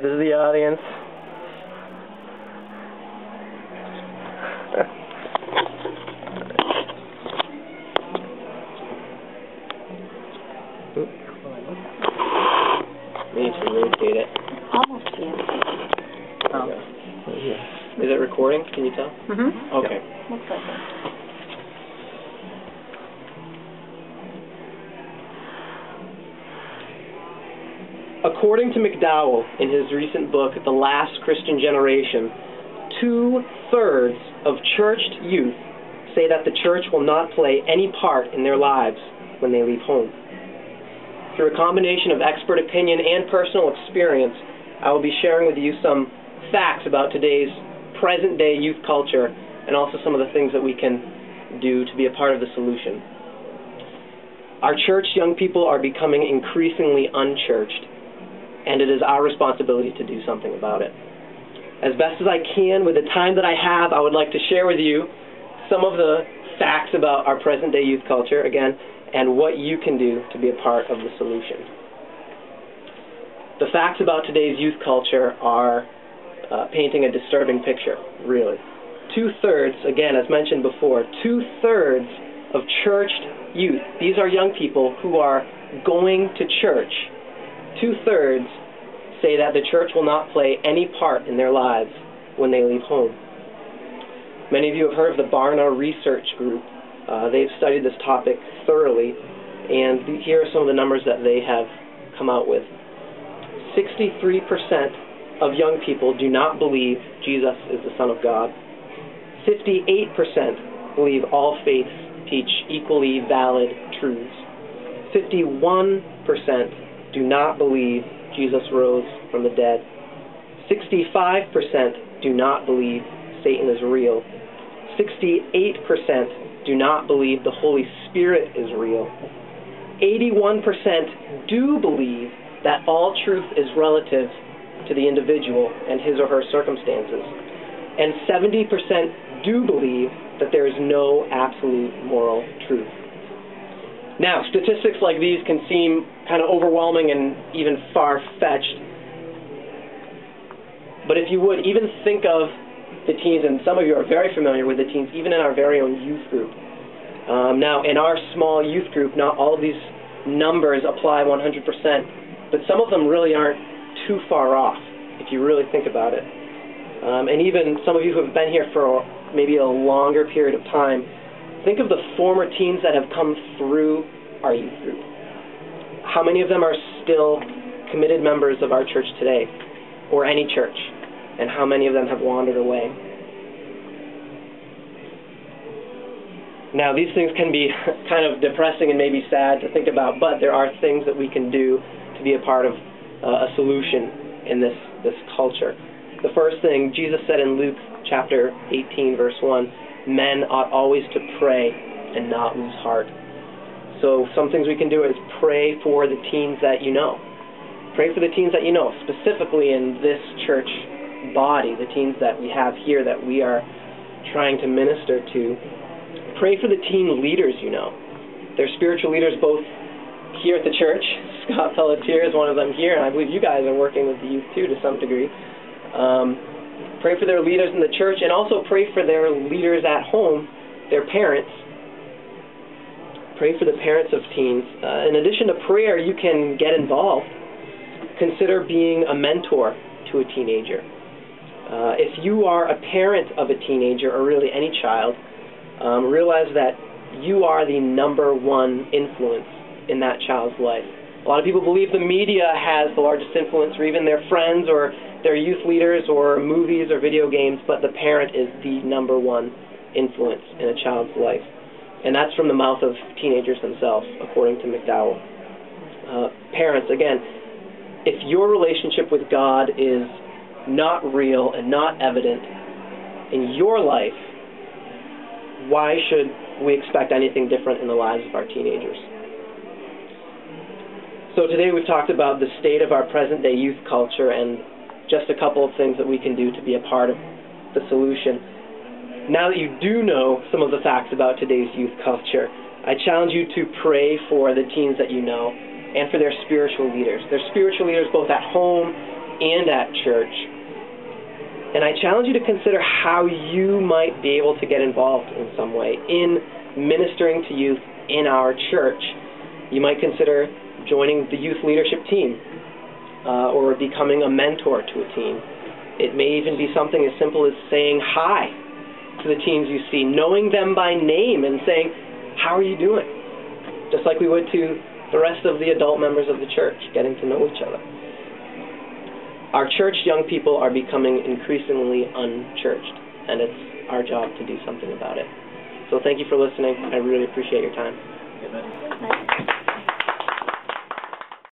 right, this is the audience. We need to rotate it. Almost, yeah. Oh. Yeah. Is it recording? Can you tell? Mm-hmm. Okay. Yep. Looks like it. According to McDowell, in his recent book, The Last Christian Generation, 2/3 of churched youth say that the church will not play any part in their lives when they leave home. Through a combination of expert opinion and personal experience, I will be sharing with you some facts about today's present-day youth culture and also some of the things that we can do to be a part of the solution. Our church young people are becoming increasingly unchurched, and it is our responsibility to do something about it. As best as I can with the time that I have, I would like to share with you some of the facts about our present-day youth culture, again, and what you can do to be a part of the solution. The facts about today's youth culture are painting a disturbing picture, really. 2/3, again, as mentioned before, 2/3 of churched youth, these are young people who are going to church, 2/3 say that the church will not play any part in their lives when they leave home. Many of you have heard of the Barna Research Group. They've studied this topic thoroughly, and here are some of the numbers that they have come out with. 63% of young people do not believe Jesus is the Son of God. 58% believe all faiths teach equally valid truths. 51% do not believe Jesus rose from the dead. 65% do not believe Satan is real. 68% do not believe the Holy Spirit is real. 81% do believe that all truth is relative to the individual and his or her circumstances. And 70% do believe that there is no absolute moral truth. Now, statistics like these can seem kind of overwhelming and even far-fetched. But if you would, even think of the teens, and some of you are very familiar with the teens, even in our very own youth group. Now, in our small youth group, not all of these numbers apply 100%, but some of them really aren't too far off, if you really think about it. And even some of you who have been here for maybe a longer period of time, think of the former teens that have come through our youth group. How many of them are still committed members of our church today, or any church? And how many of them have wandered away? Now, these things can be kind of depressing and maybe sad to think about, but there are things that we can do to be a part of a solution in this culture. The first thing, Jesus said in Luke chapter 18, verse 1, men ought always to pray and not lose heart. So some things we can do is pray for the teens that you know. Pray for the teens that you know, specifically in this church body, the teens that we have here that we are trying to minister to. Pray for the teen leaders you know. They're spiritual leaders both here at the church. Scott Pelletier is one of them here, and I believe you guys are working with the youth too to some degree. Pray for their leaders in the church, and also pray for their leaders at home, their parents. Pray for the parents of teens. In addition to prayer, you can get involved. Consider being a mentor to a teenager. If you are a parent of a teenager, or really any child, realize that you are the number one influence in that child's life. A lot of people believe the media has the largest influence, or even their friends, or their youth leaders, or movies, or video games, but the parent is the number one influence in a child's life. And that's from the mouth of teenagers themselves, according to McDowell. Parents, again, if your relationship with God is not real and not evident in your life, why should we expect anything different in the lives of our teenagers? So today we've talked about the state of our present-day youth culture and just a couple of things that we can do to be a part of the solution. Now that you do know some of the facts about today's youth culture, I challenge you to pray for the teens that you know and for their spiritual leaders. Their spiritual leaders both at home and at church. And I challenge you to consider how you might be able to get involved in some way in ministering to youth in our church. You might consider joining the youth leadership team or becoming a mentor to a team. It may even be something as simple as saying hi to the teens you see, knowing them by name and saying, "How are you doing?" Just like we would to the rest of the adult members of the church, getting to know each other. Our church young people are becoming increasingly unchurched, and it's our job to do something about it. So thank you for listening. I really appreciate your time. Amen. Amen.